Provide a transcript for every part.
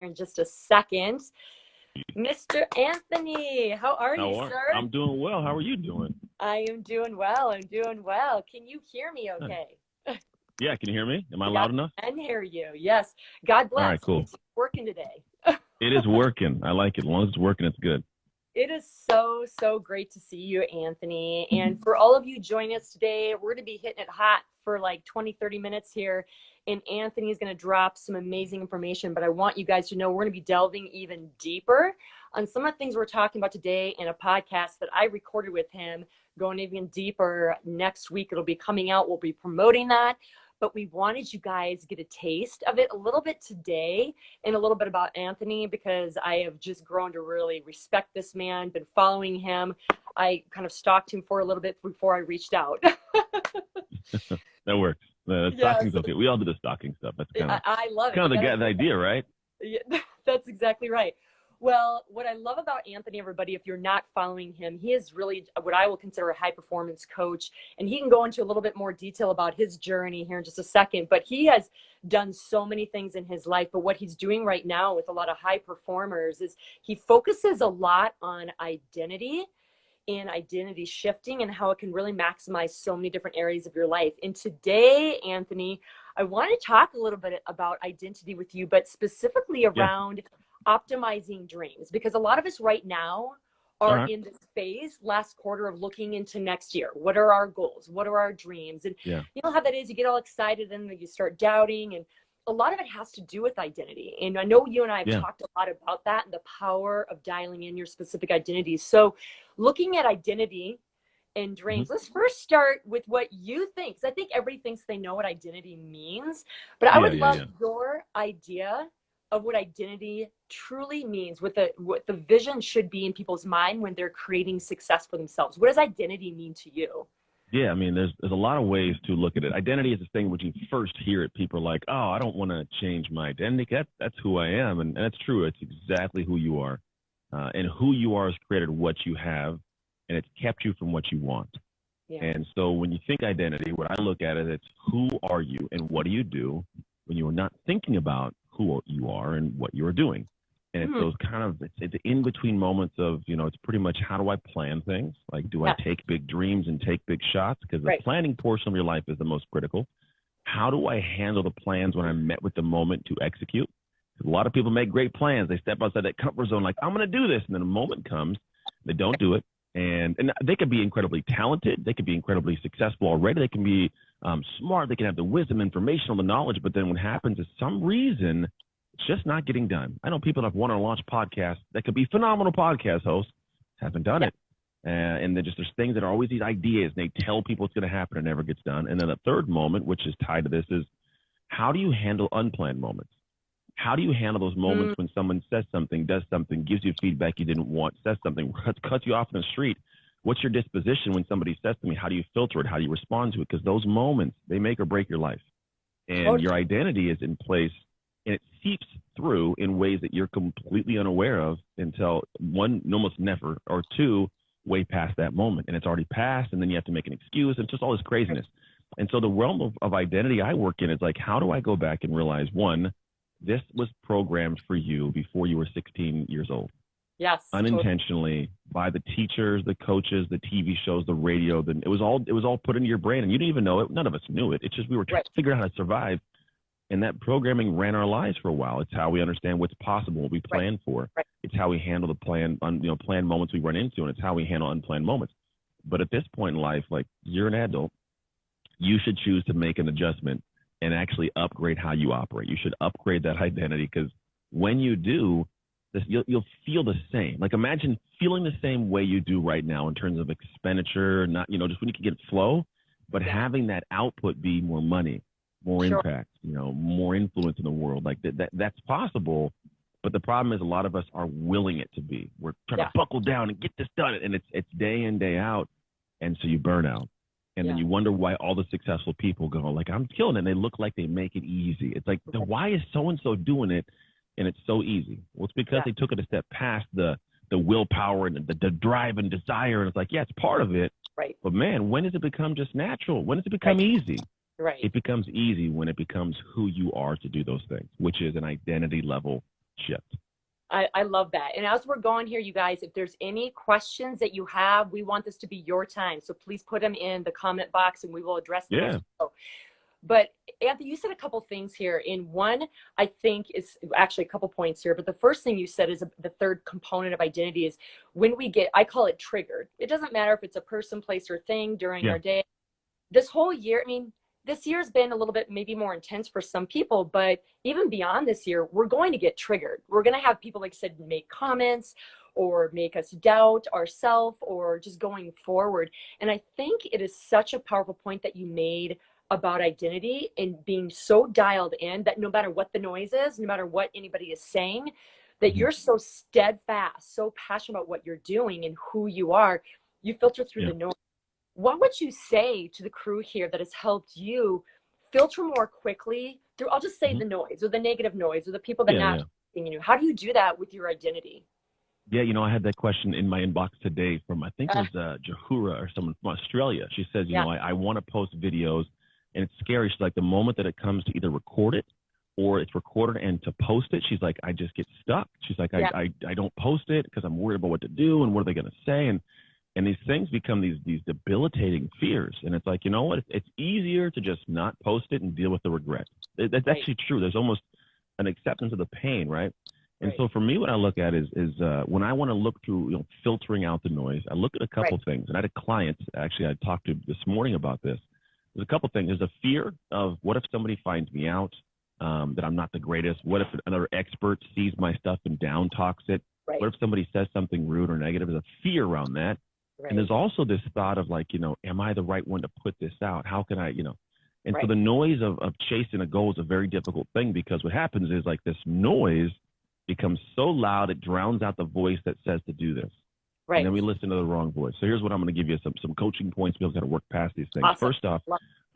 in just a second. Mr. Anthony, how are you, sir? I'm doing well. How are you doing? I am doing well. I'm doing well. Can you hear me Nice. okay? Yeah, can you hear me? Am I Yeah, loud enough? I can hear you. Yes. God All bless. right, cool. It's working today. It is working. I like it. As long as it's working, it's good. It is so great to see you, Anthony. And for all of you joining us today, we're going to be hitting it hot for like 20, 30 minutes here. And Anthony is going to drop some amazing information. But I want you guys to know we're going to be delving even deeper on some of the things we're talking about today in a podcast that I recorded with him, going even deeper next week. It'll be coming out. We'll be promoting that. But we wanted you guys to get a taste of it a little bit today and a little bit about Anthony, because I have just grown to really respect this man, been following him. I kind of stalked him for a little bit before I reached out. That works. The Yes. stocking's okay. We all do the stocking stuff. That's kind of I love it. kind of the idea, right? Yeah, that's exactly right. Well, what I love about Anthony, everybody, if you're not following him, he is really what I will consider a high performance coach. And he can go into a little bit more detail about his journey here in just a second. But he has done so many things in his life. But what he's doing right now with a lot of high performers is he focuses a lot on identity and identity shifting and how it can really maximize so many different areas of your life. And today, Anthony, I want to talk a little bit about identity with you, but specifically around optimizing dreams, because a lot of us right now are in this phase last quarter of looking into next year. What are our goals? What are our dreams? And you know how that is, you get all excited and then you start doubting, and a lot of it has to do with identity. And I know you and I have talked a lot about that and the power of dialing in your specific identities. So looking at identity and dreams, let's first start with what you think. Because I think everybody thinks they know what identity means, but I would love your idea of what identity truly means, what the vision should be in people's mind when they're creating success for themselves. What does identity mean to you? Yeah, I mean, there's a lot of ways to look at it. Identity is this thing when you first hear it, people are like, oh, I don't want to change my identity. That's who I am. And that's true. It's exactly who you are. And who you are has created what you have, and it's kept you from what you want. Yeah. And so when you think identity, what I look at it, it's who are you and what do you do when you are not thinking about who you are and what you are doing. And it's those kind of, it's in between moments of, it's pretty much how do I plan things? Like, do I take big dreams and take big shots? Because the planning portion of your life is the most critical. How do I handle the plans when I'm met with the moment to execute? A lot of people make great plans. They step outside that comfort zone, like, I'm going to do this. And then a moment comes, they don't do it. And they could be incredibly talented. They could be incredibly successful already. They can be smart. They can have the wisdom, information, the knowledge. But then what happens is some reason it's just not getting done. I know people that have won or launched podcasts that could be phenomenal podcast hosts, haven't done it. And then there's things that are always these ideas, and they tell people it's going to happen and it never gets done. And then the third moment, which is tied to this, is how do you handle unplanned moments? How do you handle those moments when someone says something, does something, gives you feedback you didn't want, says something, cuts you off in the street? What's your disposition when somebody says to me? How do you filter it? How do you respond to it? Because those moments, they make or break your life. And your identity is in place, and it seeps through in ways that you're completely unaware of until one, almost never, or two, way past that moment. And it's already passed, and then you have to make an excuse, and just all this craziness. And so the realm of identity I work in is like, how do I go back and realize, one, this was programmed for you before you were 16 years old. Yes. Unintentionally by the teachers, the coaches, the TV shows, the radio. It was all put into your brain, and you didn't even know it. None of us knew it. It's just we were trying to figure out how to survive. And that programming ran our lives for a while. It's how we understand what's possible, what we plan for. It's how we handle the planned moments we run into, and it's how we handle unplanned moments. But at this point in life, like, you're an adult, you should choose to make an adjustment and actually upgrade how you operate. You should upgrade that identity, because when you do, you'll feel the same. Like, imagine feeling the same way you do right now in terms of expenditure, not, just when you can get flow, but having that output be more money, more impact, more influence in the world. Like that's possible. But the problem is a lot of us are willing it to be. We're trying to buckle down and get this done. And it's day in, day out. And so you burn out. And then you wonder why all the successful people go like, I'm killing it. And they look like they make it easy. It's like, why is so-and-so doing it? And it's so easy. Well, it's because they took it a step past the willpower and the drive and desire. And it's like, it's part of it. Right. But man, when does it become just natural? When does it become easy? Right. It becomes easy when it becomes who you are to do those things, which is an identity level shift. I love that. And as we're going here, you guys, if there's any questions that you have, we want this to be your time. So please put them in the comment box and we will address them. Yeah. But Anthony, you said a couple things here. In one, I think is actually a couple points here. But the first thing you said is the third component of identity is when we get, I call it triggered. It doesn't matter if it's a person, place, or thing during our day. This whole year, I mean, this year's been a little bit maybe more intense for some people, but even beyond this year, we're going to get triggered. We're going to have people, like I said, make comments or make us doubt ourselves or just going forward. And I think it is such a powerful point that you made about identity and being so dialed in that no matter what the noise is, no matter what anybody is saying, that you're so steadfast, so passionate about what you're doing and who you are, you filter through the noise. What would you say to the crew here that has helped you filter more quickly through, I'll just say the noise or the negative noise or the people that not you? How do you do that with your identity? Yeah, you know, I had that question in my inbox today from, I think it was Jahura or someone from Australia. She says, you know, I want to post videos and it's scary. She's like, the moment that it comes to either record it or it's recorded and to post it, she's like, I just get stuck. She's like, I don't post it because I'm worried about what to do and what are they going to say. And these things become these debilitating fears. And it's like, you know what? It's easier to just not post it and deal with the regret. That's actually true. There's almost an acceptance of the pain, right? And so for me, what I look at is when I want to look through, you know, filtering out the noise, I look at a couple things. And I had a client, actually, I talked to this morning about this. There's a couple things. There's a fear of what if somebody finds me out, that I'm not the greatest? What if another expert sees my stuff and down talks it? What if somebody says something rude or negative? There's a fear around that. And there's also this thought of like, you know, am I the right one to put this out? How can I, you know? And so the noise of chasing a goal is a very difficult thing because what happens is like this noise becomes so loud, it drowns out the voice that says to do this. And then we listen to the wrong voice. So here's what I'm going to give you some coaching points. We've got to work past these things. First off,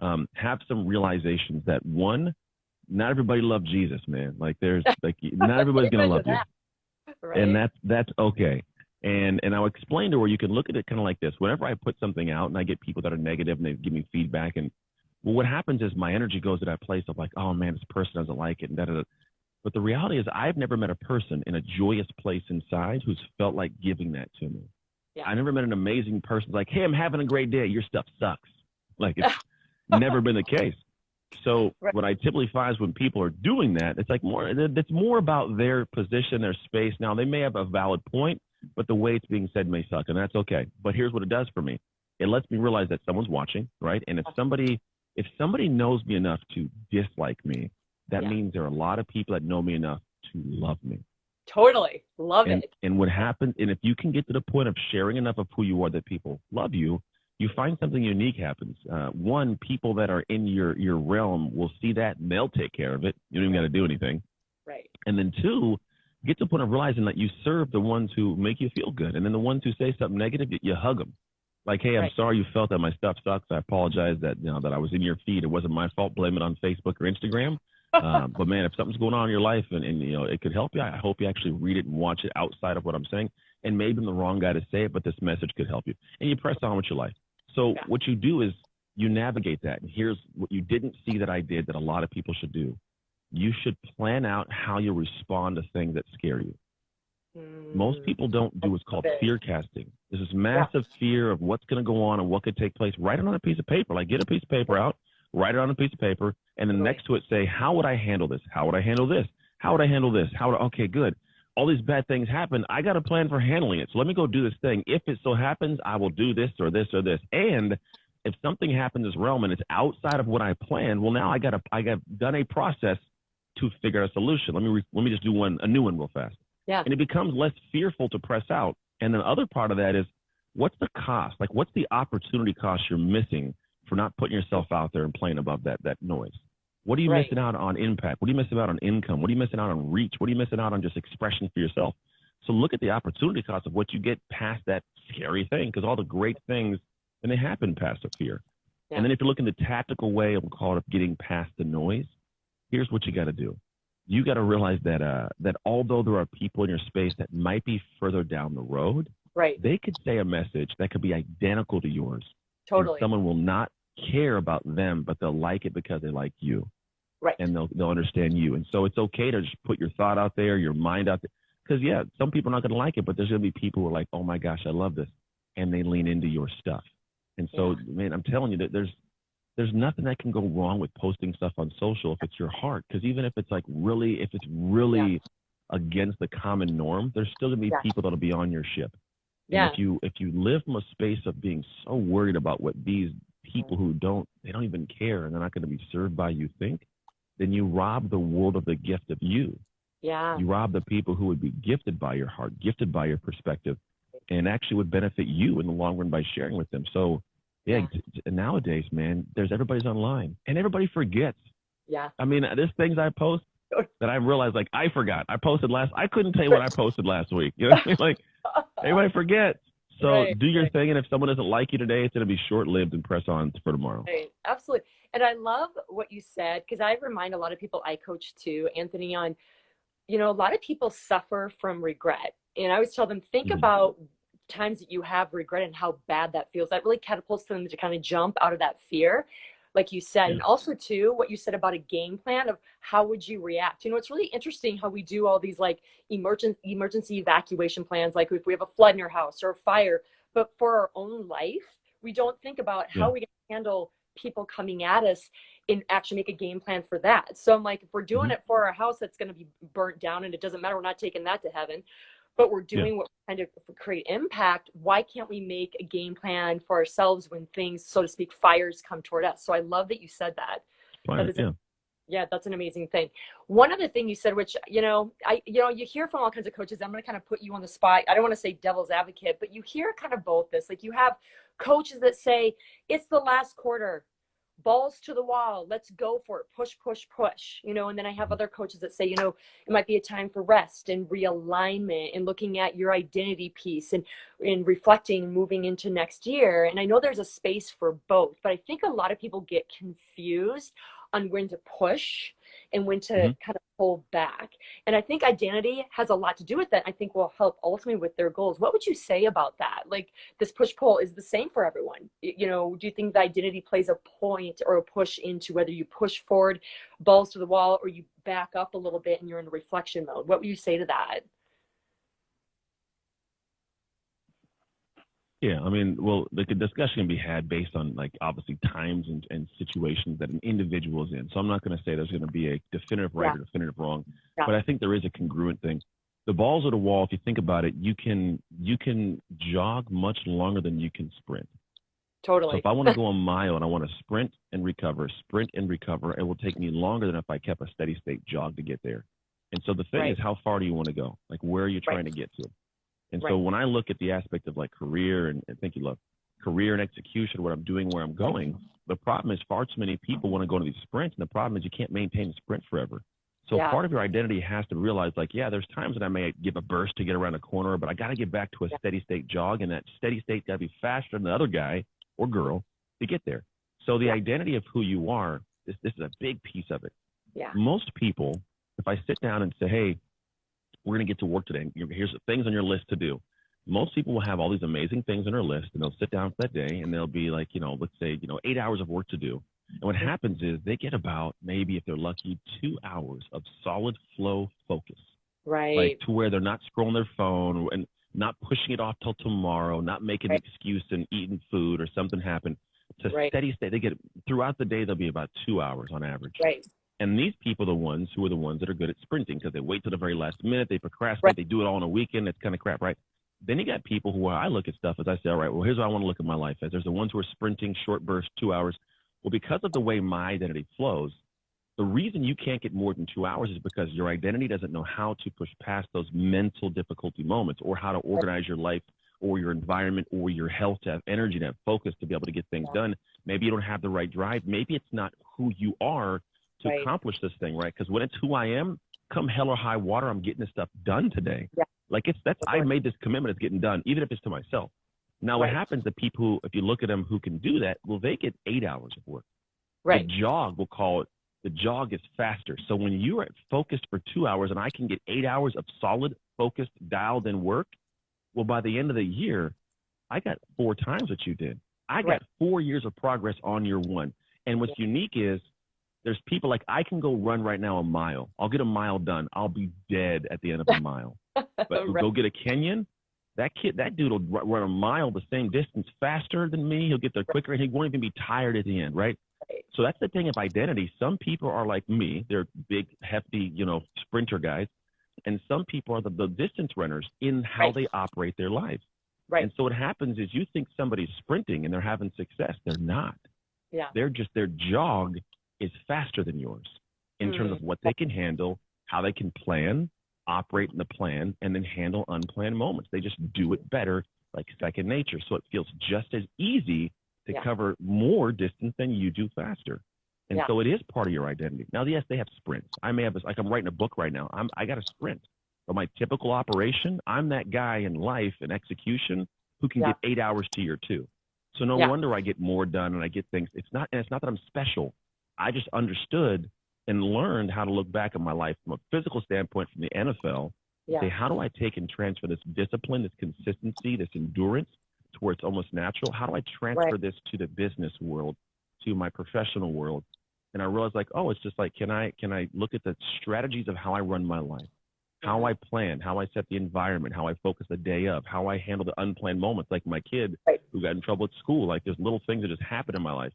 have some realizations that one, not everybody loves Jesus, man. Like there's like, not everybody's going to love you. And that's okay. And I'll explain to her, you can look at it kind of like this. Whenever I put something out and I get people that are negative and they give me feedback, and well, what happens is my energy goes to that place of like, oh man, this person doesn't like it. And da, da, da. But the reality is I've never met a person in a joyous place inside who's felt like giving that to me. I never met an amazing person like, hey, I'm having a great day. Your stuff sucks. Like it's never been the case. So what I typically find is when people are doing that, it's like it's more about their position, their space. Now they may have a valid point, but the way it's being said may suck, and that's okay. But here's what it does for me. It lets me realize that someone's watching, right? And if somebody knows me enough to dislike me, that means there are a lot of people that know me enough to love me. Totally. Love it. And what happens, and if you can get to the point of sharing enough of who you are that people love you, you find something unique happens. One, people that are in your realm will see that and they'll take care of it. You don't even got to do anything. Right. And then two, get to the point of realizing that you serve the ones who make you feel good. And then the ones who say something negative, you hug them. Like, hey, I'm sorry you felt that my stuff sucks. I apologize that, you know, that I was in your feed. It wasn't my fault. Blame it on Facebook or Instagram. But man, if something's going on in your life and you know, it could help you, I hope you actually read it and watch it outside of what I'm saying. And maybe I'm the wrong guy to say it, but this message could help you. And you press on with your life. So what you do is you navigate that. And here's what you didn't see that I did that a lot of people should do. You should plan out how you respond to things that scare you. Most people don't do what's called fear casting. There's this massive fear of what's going to go on and what could take place. Write it on a piece of paper. Like get a piece of paper out, write it on a piece of paper, and then next to it say, how would I handle this? How would I handle this? How would I handle this? Okay, good. All these bad things happen. I got a plan for handling it. So let me go do this thing. If it so happens, I will do this or this or this. And if something happens in this realm and it's outside of what I planned, well, now I got done a process to figure out a solution. Let me just do a new one real fast. And it becomes less fearful to press out. And then the other part of that is, what's the cost? Like, what's the opportunity cost you're missing for not putting yourself out there and playing above that noise? What are you missing out on impact? What are you missing out on income? What are you missing out on reach? What are you missing out on just expression for yourself? So look at the opportunity cost of what you get past that scary thing, because all the great things, and they happen past the fear. And then if you look in the tactical way of getting past the noise, here's what you got to do. You got to realize that that although there are people in your space that might be further down the road, they could say a message that could be identical to yours. Totally. And someone will not care about them, but they'll like it because they like you. Right. and they'll understand you. And so it's okay to just put your thought out there, your mind out there. Because yeah, some people are not going to like it, but there's going to be people who are like, oh my gosh, I love this, and they lean into your stuff. And so, man, I'm telling you that there's nothing that can go wrong with posting stuff on social if it's your heart. Because even if it's really against the common norm, there's still going to be people that'll be on your ship. And if you live from a space of being so worried about what these people who don't even care and they're not going to be served by you think, then you rob the world of the gift of you. Yeah. You rob the people who would be gifted by your heart, gifted by your perspective, and actually would benefit you in the long run by sharing with them. So nowadays, man, everybody's online and everybody forgets. Yeah. I mean, there's things I post that I realized, like, I forgot. I couldn't tell you what I posted last week. You know what I mean? Like, everybody forgets. So do your thing, and if someone doesn't like you today, it's going to be short-lived and press on for tomorrow. Right. Absolutely. And I love what you said, because I remind a lot of people I coach too, Anthony, on, a lot of people suffer from regret. And I always tell them, think about times that you have regret and how bad that feels. That really catapults them to kind of jump out of that fear, like you said. And also too, what you said about a game plan of how would you react. It's really interesting how we do all these like emergency evacuation plans, like if we have a flood in our house or a fire, but for our own life, we don't think about how we can handle people coming at us and actually make a game plan for that. So I'm like, if we're doing it for our house that's going to be burnt down, and it doesn't matter, we're not taking that to heaven, but we're doing what kind of create impact, why can't we make a game plan for ourselves when things, so to speak, fires come toward us? So I love that you said that. That's an amazing thing. One other thing you said, which, you hear from all kinds of coaches, I'm going to kind of put you on the spot. I don't want to say devil's advocate, but you hear kind of both this. Like, you have coaches that say, it's the last quarter, balls to the wall, let's go for it, push, push, push, and then I have other coaches that say, it might be a time for rest and realignment and looking at your identity piece and reflecting, moving into next year. And I know there's a space for both, but I think a lot of people get confused on when to push and when to kind of pull back. And I think identity has a lot to do with that. I think will help ultimately with their goals. What would you say about that? Like, this push-pull is the same for everyone. Do you think the identity plays a point or a push into whether you push forward, balls to the wall, or you back up a little bit and you're in reflection mode? What would you say to that? Yeah, I mean, well, the discussion can be had based on, like, obviously times and situations that an individual is in. So I'm not going to say there's going to be a definitive right or definitive wrong, but I think there is a congruent thing. The balls of the wall, if you think about it, you can jog much longer than you can sprint. Totally. So if I want to go a mile and I want to sprint and recover, it will take me longer than if I kept a steady state jog to get there. And so the thing is, how far do you want to go? Like, where are you trying to get to? And so when I look at the aspect of like career and think you love career and execution, what I'm doing, where I'm going, the problem is far too many people want to go to these sprints. And the problem is you can't maintain the sprint forever. So part of your identity has to realize, like, there's times that I may give a burst to get around a corner, but I got to get back to a steady state jog. And that steady state got to be faster than the other guy or girl to get there. So the identity of who you are, this is a big piece of it. Yeah. Most people, if I sit down and say, hey, we're going to get to work today, here's the things on your list to do. Most people will have all these amazing things on their list, and they'll sit down for that day, and they'll be like, let's say, 8 hours of work to do. And what happens is they get about, maybe if they're lucky, 2 hours of solid flow focus. Right. Like, to where they're not scrolling their phone and not pushing it off till tomorrow, not making an excuse and eating food or something happened. To steady state, they get, throughout the day, they'll be about 2 hours on average. Right. And these people are the ones who are the ones that are good at sprinting, because they wait till the very last minute, they procrastinate, they do it all on a weekend. It's kind of crap, right? Then you got people who I look at stuff as I say, all right, well, here's what I want to look at my life as. There's the ones who are sprinting, short bursts, 2 hours. Well, because of the way my identity flows, the reason you can't get more than 2 hours is because your identity doesn't know how to push past those mental difficulty moments, or how to organize your life or your environment or your health to have energy, to have focus, to be able to get things done. Maybe you don't have the right drive. Maybe it's not who you are to accomplish this thing, right? Because when it's who I am, come hell or high water, I'm getting this stuff done today. Yeah. Like, I made this commitment, it's getting done, even if it's to myself. Now, what happens to people who, if you look at them who can do that, well, they get 8 hours of work. Right. The jog, we'll call it, the jog is faster. So when you are focused for 2 hours and I can get 8 hours of solid, focused, dialed in work, well, by the end of the year, I got 4 times what you did. I got 4 years of progress on year one. And what's unique is, There's people like I can go run right now a mile. I'll get a mile done. I'll be dead at the end of a mile. But Right. go get a Kenyan. That dude will run a mile the same distance faster than me. He'll get there quicker, and he won't even be tired at the end, right? Right. So that's the thing of identity. Some people are like me. They're big, hefty, sprinter guys. And some people are the distance runners in how Right. they operate their lives. Right. And so what happens is you think somebody's sprinting and they're having success. They're not. Yeah. Their jog is faster than yours in terms of what they can handle, how they can plan, operate in the plan, and then handle unplanned moments. They just do it better, like second nature. So it feels just as easy to cover more distance than you do faster. And so it is part of your identity. Now, yes, they have sprints. I may have, like I'm writing a book right now. I got a sprint. But my typical operation, I'm that guy in life and execution who can get 8 hours to year 2. So no wonder I get more done and I get things. It's not that I'm special. I just understood and learned how to look back at my life from a physical standpoint from the NFL. Say, how do I take and transfer this discipline, this consistency, this endurance to where it's almost natural? How do I transfer this to the business world, to my professional world? And I realized like, oh, it's just like, can I look at the strategies of how I run my life, how I plan, how I set the environment, how I focus the day of, how I handle the unplanned moments, like my kid who got in trouble at school. Like there's little things that just happen in my life.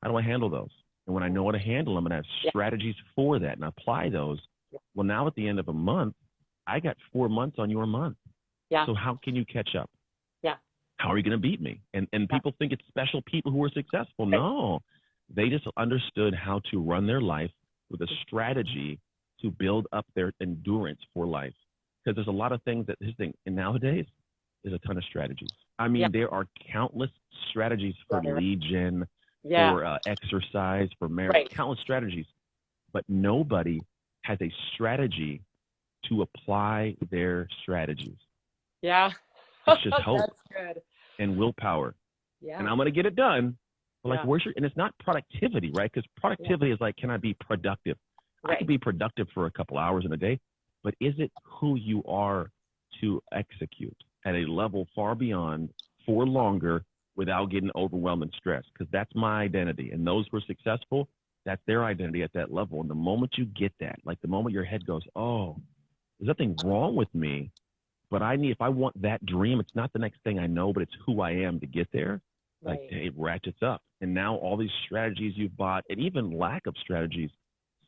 How do I handle those? And when I know how to handle them and I have strategies for that and apply those, well, now at the end of a month, I got 4 months on your month. Yeah. So how can you catch up? Yeah. How are you going to beat me? And people think it's special people who are successful. No, they just understood how to run their life with a strategy to build up their endurance for life. Because there's a lot of things and nowadays there's a ton of strategies. I mean, there are countless strategies for lead gen, for exercise, for marriage, countless strategies. But nobody has a strategy to apply their strategies. Yeah. It's just hope That's good. and willpower. Yeah. And I'm going to get it done. But like, and it's not productivity, right? Because productivity is like, can I be productive? I can be productive for a couple hours in a day, but is it who you are to execute at a level far beyond for longer without getting overwhelmed and stressed? Because that's my identity. And those who are successful, that's their identity at that level. And the moment you get that, like the moment your head goes, oh, there's nothing wrong with me, but if I want that dream, it's not the next thing I know, but it's who I am to get there. Like it ratchets up. And now all these strategies you've bought, and even lack of strategies,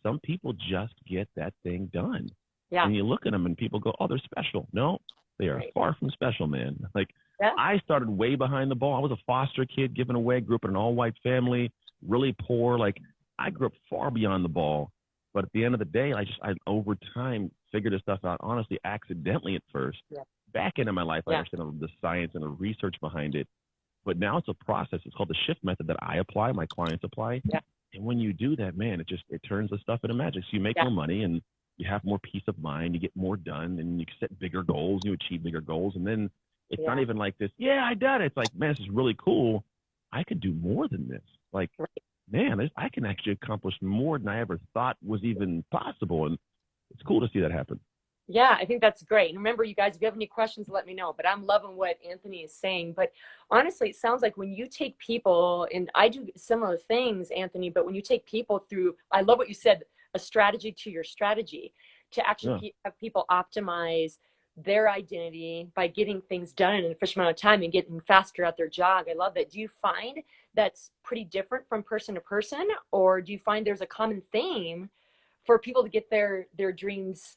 some people just get that thing done. Yeah. And you look at them and people go, oh, they're special. No, they are far from special, man. Like I started way behind the ball. I was a foster kid given away, grew up in an all-white family, really poor. Like I grew up far beyond the ball. But at the end of the day, I over time figured this stuff out, honestly, accidentally at first. Yeah. Back into my life, I understand the science and the research behind it. But now it's a process. It's called the shift method that I apply, my clients apply. Yeah. And when you do that, man, it turns the stuff into magic. So you make more money and you have more peace of mind. You get more done and you set bigger goals. You achieve bigger goals. And then it's not even like this. Yeah, I did it. It's like, man, this is really cool. I could do more than this. Like, man, I can actually accomplish more than I ever thought was even possible. And it's cool to see that happen. Yeah, I think that's great. And remember, you guys, if you have any questions, let me know. But I'm loving what Anthony is saying. But honestly, it sounds like when you take people, and I do similar things, Anthony, but when you take people through, I love what you said, a strategy to your strategy, to actually have people optimize their identity by getting things done in an efficient amount of time and getting faster at their jog. I love that. Do you find that's pretty different from person to person? Or do you find there's a common theme for people to get their dreams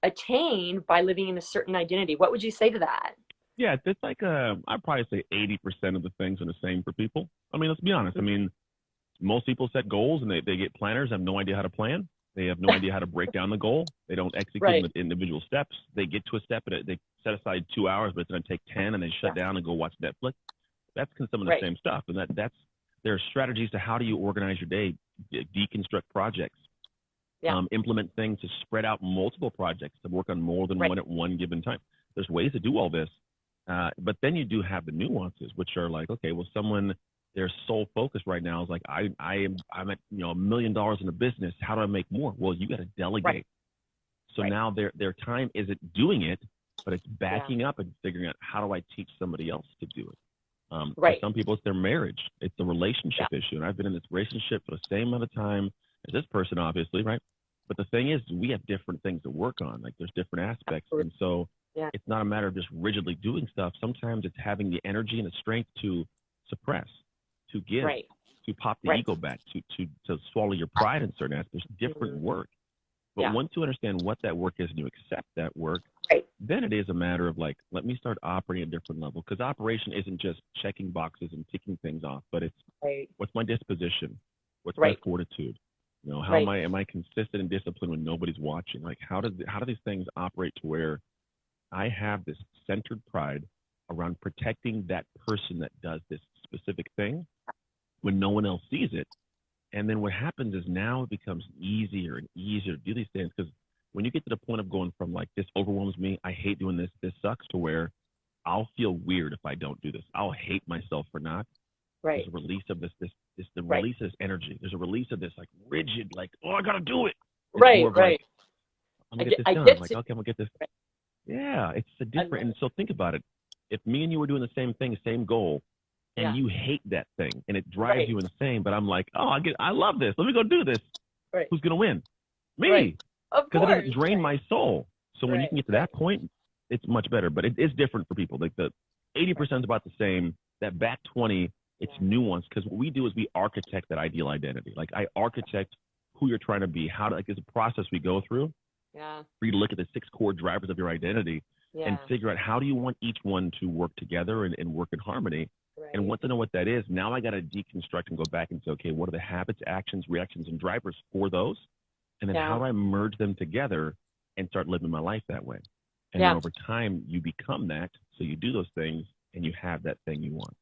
attained by living in a certain identity? What would you say to that? Yeah, it's like I'd probably say 80% of the things are the same for people. I mean, let's be honest. I mean, most people set goals and they get planners, have no idea how to plan. They have no idea how to break down the goal. They don't execute the individual steps. They get to a step and they set aside 2 hours, but it's going to take 10, and they shut down and go watch Netflix. That's some of the same stuff. And there are strategies to how do you organize your day, deconstruct projects. Implement things to spread out multiple projects, to work on more than one at one given time. There's ways to do all this. But then you do have the nuances, which are like, okay, well, their sole focus right now is like, I'm at $1 million in a business. How do I make more? Well, you got to delegate. So now their time isn't doing it, but it's backing up and figuring out how do I teach somebody else to do it. For some people, it's their marriage. It's a relationship issue. And I've been in this relationship for the same amount of time. as this person, obviously, right? But the thing is, we have different things to work on. Like there's different aspects. Absolutely. And so Yeah. it's not a matter of just rigidly doing stuff. Sometimes it's having the energy and the strength to suppress, to give, Right. to pop the Right. ego back, to swallow your pride in certain aspects. There's different work. But Yeah. once you understand what that work is and you accept that work, Right. then it is a matter of like, let me start operating at a different level. Because operation isn't just checking boxes and ticking things off, but it's Right. what's my disposition? What's Right. my fortitude? You know, how Right. am I consistent and disciplined when nobody's watching? Like how do these things operate to where I have this centered pride around protecting that person that does this specific thing when no one else sees it? And then what happens is now it becomes easier and easier to do these things, because when you get to the point of going from like, this overwhelms me, I hate doing this, this sucks, to where I'll feel weird if I don't do this. I'll hate myself for not. Right. There's a release of the Right. release of this energy. There's a release of this like rigid, like, oh, I got to do it. It's Right. more of Right. like, I'm going to get I this done. get Like, to. okay, I'm going to get this. Right. Yeah, it's a different. love And so think about it. If me and you were doing the same thing, same goal, and Yeah. you hate that thing and it drives Right. you insane, but I'm like, oh, I love this. Let me go do this. Right. Who's going to win? Me. Right. Of Because course. it doesn't drain Right. my soul. So when you Right. can get to Right. that point, it's much better. But it is different for people. Like the 80% is about the same. That back 20, it's Yeah. nuanced, because what we do is we architect that ideal identity. Like I architect who you're trying to be. How to, like, there's a process we go through Yeah. for you to look at the 6 core drivers of your identity Yeah. and figure out how do you want each one to work together and work in harmony. Right. And once I know what that is, now I got to deconstruct and go back and say, okay, what are the habits, actions, reactions, and drivers for those? And then Yeah. how do I merge them together and start living my life that way? And Yeah. then over time, you become that. So you do those things and you have that thing you want.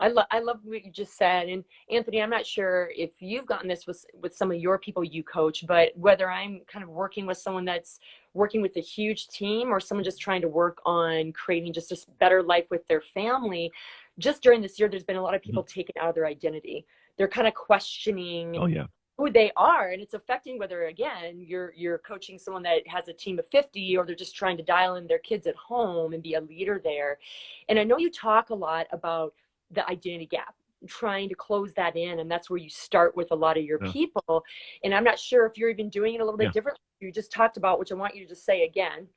I love what you just said. And Anthony, I'm not sure if you've gotten this with some of your people you coach, but whether I'm kind of working with someone that's working with a huge team or someone just trying to work on creating just a better life with their family, just during this year, there's been a lot of people taken out of their identity. They're kind of questioning Oh, yeah. who they are, and it's affecting whether, again, you're coaching someone that has a team of 50, or they're just trying to dial in their kids at home and be a leader there. And I know you talk a lot about the identity gap, trying to close that in, and that's where you start with a lot of your Yeah. people. And I'm not sure if you're even doing it a little bit Yeah. different. You just talked about, which I want you to just say again,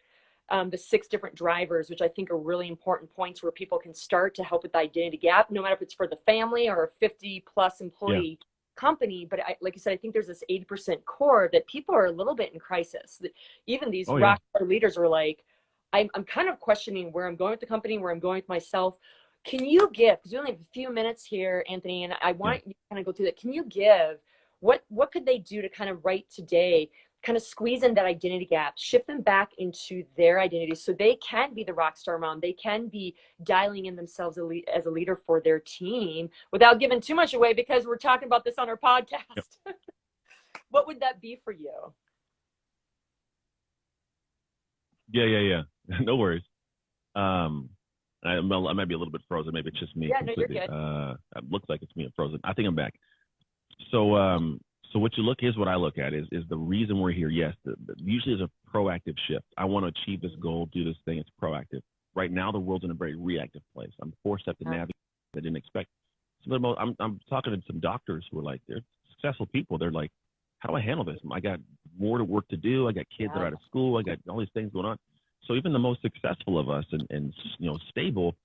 the 6 different drivers, which I think are really important points where people can start to help with the identity gap, no matter if it's for the family or a 50 plus employee company. But like you said, I think there's this 80% core that people are a little bit in crisis. That even these rock star leaders are like, I'm kind of questioning where I'm going with the company, where I'm going with myself. Can you give, because we only have a few minutes here, Anthony, and I want you to kind of go through that. Can you give, what could they do to kind of right today, kind of squeeze in that identity gap, shift them back into their identity so they can be the rock star mom, they can be dialing in themselves as a leader for their team without giving too much away, because we're talking about this on our podcast. What would that be for you? Yeah. No worries. I might be a little bit frozen. Maybe it's just me. Yeah, completely. no, you're good. It looks like it's me. I'm frozen. I think I'm back. So what you look, here's what I look at is the reason we're here. Yes, usually is a proactive shift. I want to achieve this goal, do this thing. It's proactive. Right now, the world's in a very reactive place. I'm forced to navigate. I didn't expect. I'm talking to some doctors who are like, they're successful people. They're like, how do I handle this? I got more work to do. I got kids that are out of school. I got all these things going on. So even the most successful of us and stable,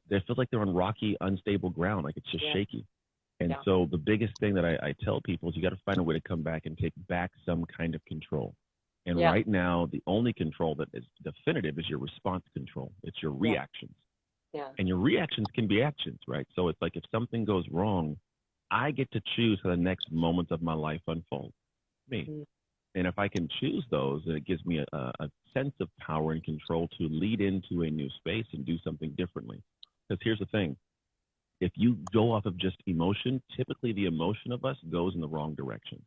they feel like they're on rocky, unstable ground. Like it's just shaky. And so the biggest thing that I tell people is you got to find a way to come back and take back some kind of control. And right now, the only control that is definitive is your response control. It's your reactions. Yeah. And your reactions can be actions, right? So it's like if something goes wrong, I get to choose how the next moments of my life unfold. Me. Mm-hmm. And if I can choose those, then it gives me a sense of power and control to lead into a new space and do something differently. Because here's the thing. If you go off of just emotion, typically the emotion of us goes in the wrong direction.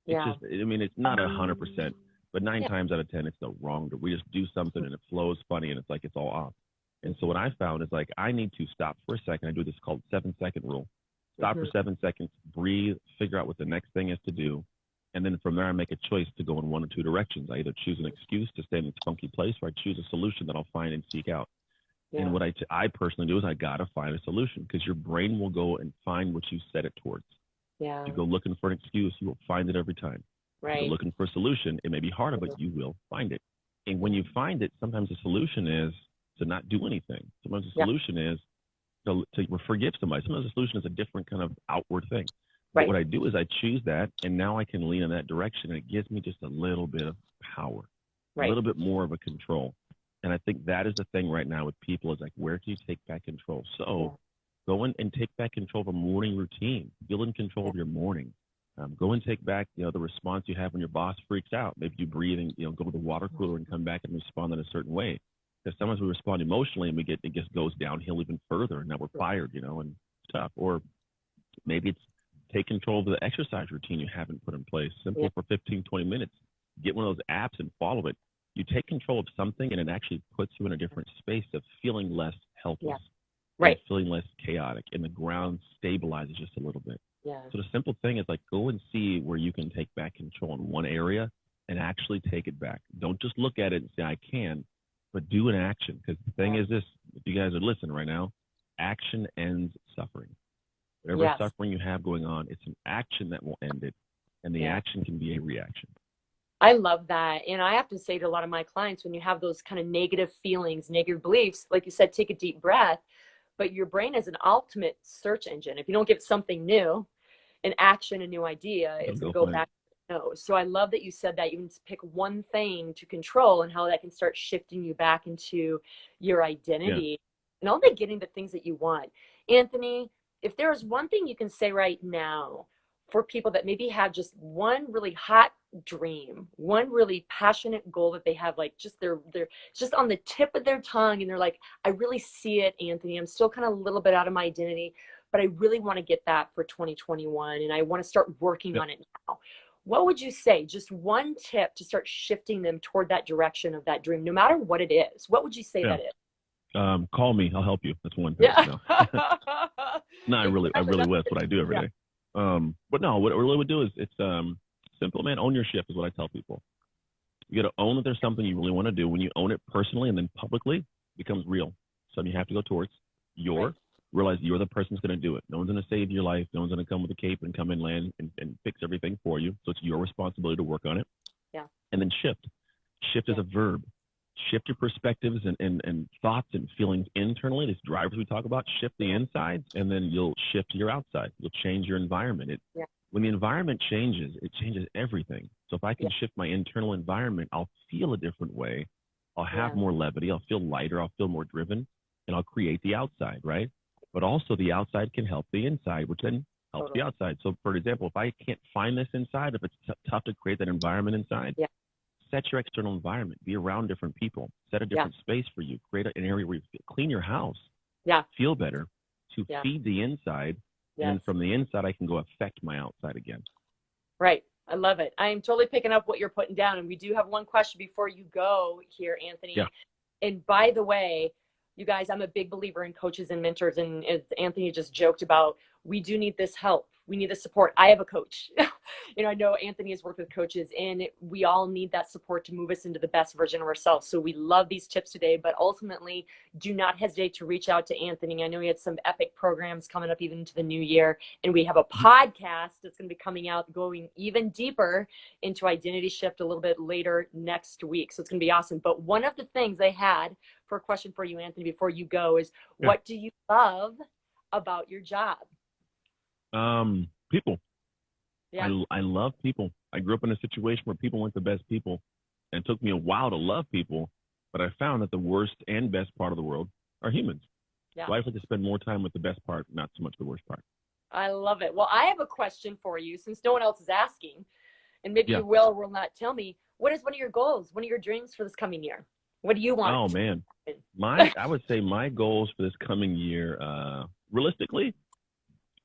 Yeah. It's not 100%, but 9 times out of 10, it's the wrong. We just do something and it flows funny and it's like it's all off. And so what I found is like I need to stop for a second. I do this called 7-second rule. Stop for 7 seconds, breathe, figure out what the next thing is to do. And then from there, I make a choice to go in one or two directions. I either choose an excuse to stay in this funky place, or I choose a solution that I'll find and seek out. Yeah. And what I personally do is I got to find a solution, because your brain will go and find what you set it towards. Yeah. If you go looking for an excuse, you will find it every time. If Right. you're looking for a solution, it may be harder, but you will find it. And when you find it, sometimes the solution is to not do anything. Sometimes the Yeah. solution is to forgive somebody. Sometimes the solution is a different kind of outward thing. But Right. what I do is I choose that, and now I can lean in that direction, and it gives me just a little bit of power, a Right. little bit more of a control. And I think that is the thing right now with people is like, where can you take back control? So go in and take back control of a morning routine. Feel in control of your morning. Go and take back, the response you have when your boss freaks out. Maybe you breathe and, go to the water cooler and come back and respond in a certain way. Because sometimes we respond emotionally and it just goes downhill even further, and now we're fired, and stuff. Or maybe it's take control of the exercise routine you haven't put in place. Simple for 15, 20 minutes. Get one of those apps and follow it. You take control of something, and it actually puts you in a different space of feeling less helpless, Right. feeling less chaotic, and the ground stabilizes just a little bit. Yeah. So the simple thing is like go and see where you can take back control in one area and actually take it back. Don't just look at it and say I can, but do an action. Because the thing is this: if you guys are listening right now, action ends suffering. Whatever suffering you have going on, it's an action that will end it, and the action can be a reaction. I love that. And I have to say to a lot of my clients, when you have those kind of negative feelings, negative beliefs, like you said, take a deep breath. But your brain is an ultimate search engine. If you don't get something new, an action, a new idea, it's going to go back to no. So I love that you said that you can pick one thing to control and how that can start shifting you back into your identity and only getting the things that you want. Anthony, if there's one thing you can say right now for people that maybe have just one really hot dream, one really passionate goal that they have, like just they're just on the tip of their tongue, and they're like, I really see it, Anthony. I'm still kind of a little bit out of my identity, but I really want to get that for 2021, and I want to start working on it now. What would you say? Just one tip to start shifting them toward that direction of that dream, no matter what it is. What would you say that is? Call me. I'll help you. That's one thing. Yeah. No, I really will. That's what I do every day. But no, what I really would do is it's simple, man. Own your shift is what I tell people. You got to own that there's something you really want to do. When you own it personally and then publicly, it becomes real. Something you have to go towards. Realize you're the person who's going to do it. No one's going to save your life. No one's going to come with a cape and come in, land, and fix everything for you. So it's your responsibility to work on it. Yeah. And then shift. Shift is a verb. Shift your perspectives and thoughts and feelings internally. These drivers we talk about, shift the inside, and then you'll shift your outside. You'll change your environment. When the environment changes, it changes everything. So if I can shift my internal environment, I'll feel a different way. I'll have more levity. I'll feel lighter. I'll feel more driven, and I'll create the outside, right? But also the outside can help the inside, which then helps the outside. So for example, if I can't find this inside, if it's tough to create that environment inside, set your external environment, be around different people, set a different space for you, create an area where you clean your house, feel better to feed the inside. And from the inside, I can go affect my outside again. Right. I love it. I am totally picking up what you're putting down. And we do have one question before you go here, Anthony. Yeah. And by the way, you guys, I'm a big believer in coaches and mentors. And as Anthony just joked about, we do need this help. We need the support. I have a coach. I know Anthony has worked with coaches, and we all need that support to move us into the best version of ourselves. So we love these tips today, but ultimately do not hesitate to reach out to Anthony. I know he had some epic programs coming up even into the new year, and we have a podcast that's going to be coming out, going even deeper into identity shift a little bit later next week. So it's going to be awesome. But one of the things I had for a question for you, Anthony, before you go is, what do you love about your job? People. Yeah. I love people. I grew up in a situation where people weren't the best people, and it took me a while to love people, but I found that the worst and best part of the world are humans. Yeah. So I like to spend more time with the best part, not so much the worst part. I love it. Well, I have a question for you, since no one else is asking, and maybe you will or will not tell me. What is one of your goals, one of your dreams for this coming year? What do you want? Oh, man. I would say my goals for this coming year, realistically,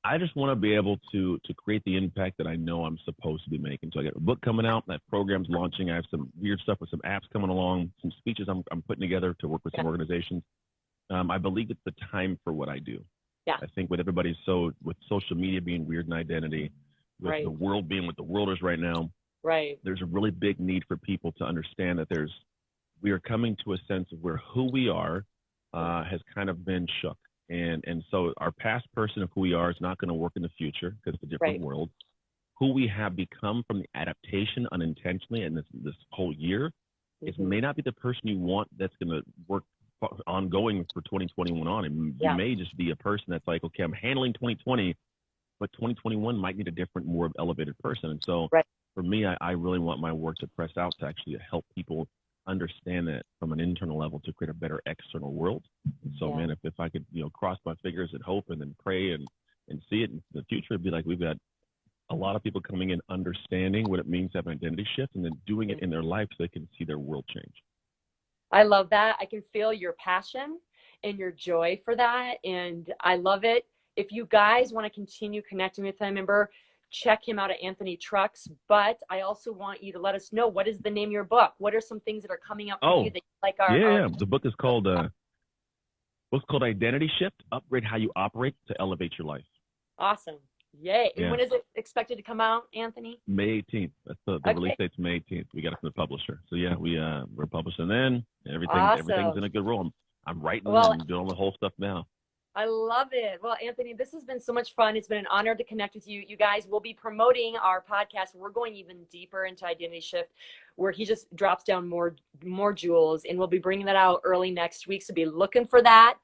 I just want to be able to create the impact that I know I'm supposed to be making. So I got a book coming out, that program's launching. I have some weird stuff with some apps coming along, some speeches I'm putting together to work with some organizations. I believe it's the time for what I do. Yeah. I think with everybody, with social media being weird in identity, with the world being what the world is right now, there's a really big need for people to understand that we are coming to a sense of where who we are has kind of been shook. And so our past person of who we are is not going to work in the future because it's a different Right. world. Who we have become from the adaptation unintentionally and this whole year, it Mhm. may not be the person you want that's going to work ongoing for 2021 on. And you Yeah. may just be a person that's like, okay, I'm handling 2020, but 2021 might need a different, more elevated person. And so Right. for me, I really want my work to press out to actually help people understand that from an internal level to create a better external world. And so, Yeah. man, if I could, cross my fingers and hope and then pray and see it in the future, it'd be like we've got a lot of people coming in understanding what it means to have an identity shift and then doing it in their life so they can see their world change. I love that. I can feel your passion and your joy for that. And I love it. If you guys want to continue connecting with him, remember, check him out at Anthony Trucks. But I also want you to let us know, what is the name of your book? What are some things that are coming up for Oh, you that you like yeah. The book's called Identity Shift, Upgrade How You Operate to Elevate Your Life. Awesome. Yay. And Yeah. when is it expected to come out, Anthony? May 18th. That's the Okay. release date's May 18th. We got it from the publisher. So yeah, we're publishing then. Awesome. Everything's in a good roll. I'm writing Well, and doing all the whole stuff now. I love it. Well, Anthony, this has been so much fun. It's been an honor to connect with you. You guys will be promoting our podcast. We're going even deeper into Identity Shift, where he just drops down more jewels, and we'll be bringing that out early next week. So be looking for that.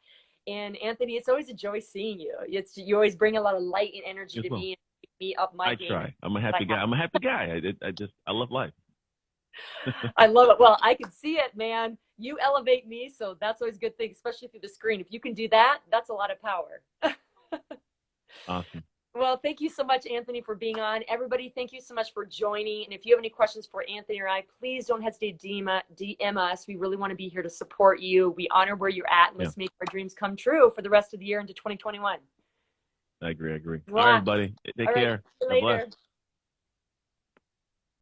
And Anthony, it's always a joy seeing you. You always bring a lot of light and energy to me, and me up my game. I try. I'm a happy guy. I'm a happy guy. I love life. I love it. Well, I can see it, man. You elevate me, so that's always a good thing, especially through the screen. If you can do that, that's a lot of power. Awesome. Well, thank you so much, Anthony, for being on. Everybody, thank you so much for joining. And if you have any questions for Anthony or I, please don't hesitate to DM us. We really want to be here to support you. We honor where you're at, and let's make our dreams come true for the rest of the year into 2021. I agree. Wow. All right, buddy. Take care. See you later.